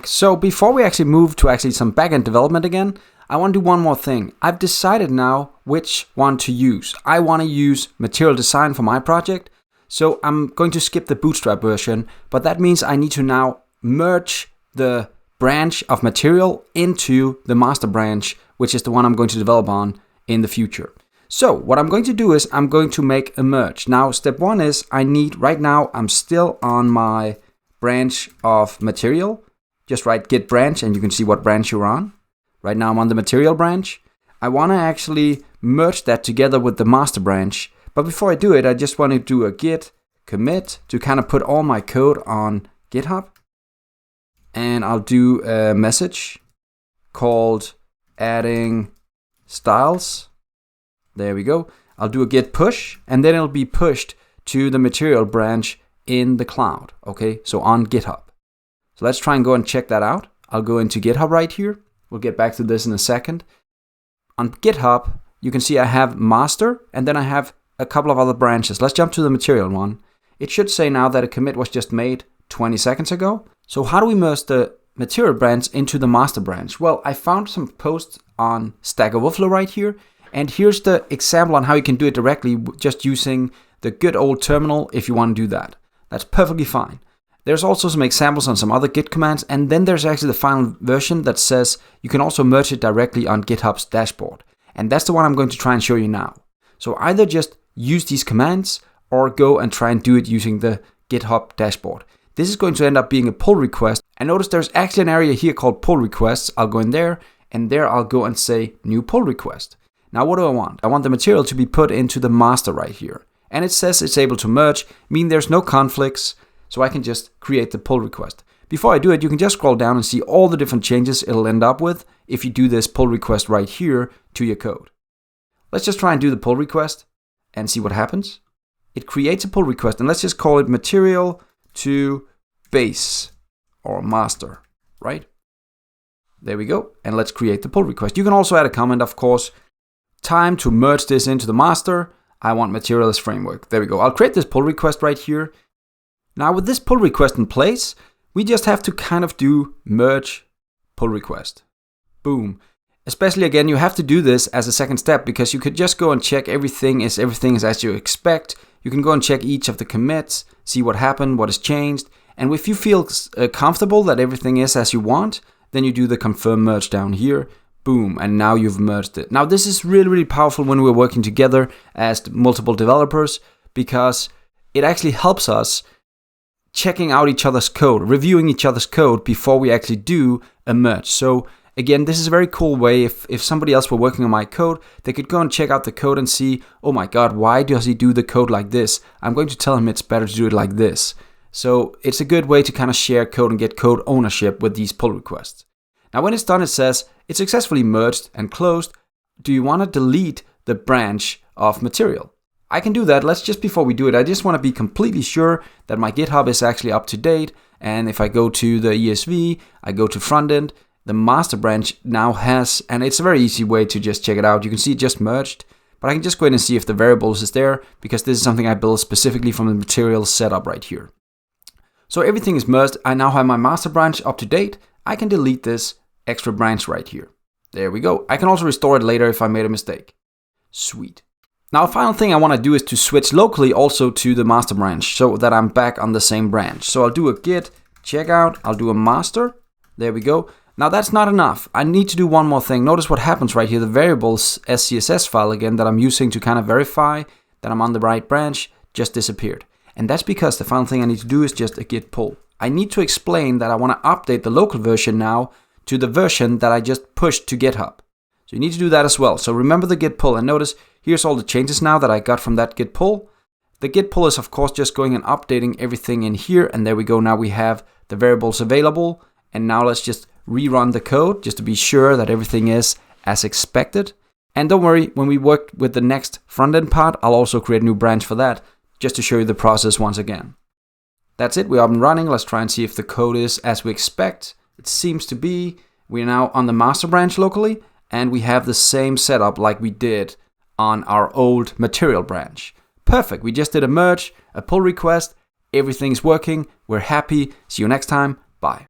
back. So before we actually move to some backend development again, I want to do one more thing. I've decided now which one to use. I want to use material design for my project. So I'm going to skip the Bootstrap version, but that means I need to now merge the branch of material into the master branch, which is the one I'm going to develop on in the future. So what I'm going to do is I'm going to make a merge. Now, step one is right now I'm still on my branch of material. Just write git branch and you can see what branch you're on. Right now I'm on the material branch. I want to actually merge that together with the master branch. But before I do it, I just want to do a git commit to kind of put all my code on GitHub. And I'll do a message called adding styles. There we go. I'll do a git push and then it'll be pushed to the material branch in the cloud. Okay, so on GitHub. So let's try and go and check that out. I'll go into GitHub right here. We'll get back to this in a second. On GitHub, you can see I have master and then I have a couple of other branches. Let's jump to the material one. It should say now that a commit was just made 20 seconds ago. So how do we merge the material branch into the master branch? Well, I found some posts on Stack Overflow right here. And here's the example on how you can do it directly just using the good old terminal if you want to do that. That's perfectly fine. There's also some examples on some other Git commands. And then there's actually the final version that says you can also merge it directly on GitHub's dashboard. And that's the one I'm going to try and show you now. So either just use these commands or go and try and do it using the GitHub dashboard. This is going to end up being a pull request. And notice there's actually an area here called pull requests. I'll go in there and there I'll go and say new pull request. Now what do I want? I want the material to be put into the master right here. And it says it's able to merge, meaning there's no conflicts. So I can just create the pull request. Before I do it, you can just scroll down and see all the different changes it'll end up with if you do this pull request right here to your code. Let's just try and do the pull request and see what happens. It creates a pull request and let's just call it material to base or master, right? There we go. And let's create the pull request. You can also add a comment, of course. Time to merge this into the master. I want material as framework. There we go. I'll create this pull request right here. Now with this pull request in place, we just have to kind of do merge pull request. Boom. Especially again, you have to do this as a second step because you could just go and check everything is as you expect. You can go and check each of the commits, see what happened, what has changed. And if you feel comfortable that everything is as you want, then you do the confirm merge down here. Boom, and now you've merged it. Now this is really, really powerful when we're working together as multiple developers because it actually helps us checking out each other's code, reviewing each other's code before we actually do a merge. So again, this is a very cool way. If somebody else were working on my code, they could go and check out the code and see, oh my God, why does he do the code like this? I'm going to tell him it's better to do it like this. So it's a good way to kind of share code and get code ownership with these pull requests. Now when it's done, it says it's successfully merged and closed. Do you want to delete the branch of material? I can do that. Let's just, before we do it, I just want to be completely sure that my GitHub is actually up to date. And if I go to the ESV, I go to Frontend, the master branch now has, and it's a very easy way to just check it out. You can see it just merged, but I can just go in and see if the variables is there because this is something I built specifically from the material setup right here. So everything is merged. I now have my master branch up to date. I can delete this extra branch right here. There we go. I can also restore it later if I made a mistake. Sweet. Now, a final thing I want to do is to switch locally also to the master branch so that I'm back on the same branch. So I'll do a git checkout. I'll do a master. There we go. Now that's not enough. I need to do one more thing. Notice what happens right here. The variables SCSS file again that I'm using to kind of verify that I'm on the right branch just disappeared. And that's because the final thing I need to do is just a git pull. I need to explain that I want to update the local version now to the version that I just pushed to GitHub. So you need to do that as well. So remember the git pull and notice here's all the changes now that I got from that git pull. The git pull is of course just going and updating everything in here. And there we go. Now we have the variables available. And now let's just rerun the code just to be sure that everything is as expected. And don't worry, when we work with the next front-end part, I'll also create a new branch for that just to show you the process once again. That's it. We're up and running. Let's try and see if the code is as we expect. It seems to be. We're now on the master branch locally. And we have the same setup like we did on our old material branch. Perfect. We just did a merge, a pull request. Everything's working. We're happy. See you next time. Bye.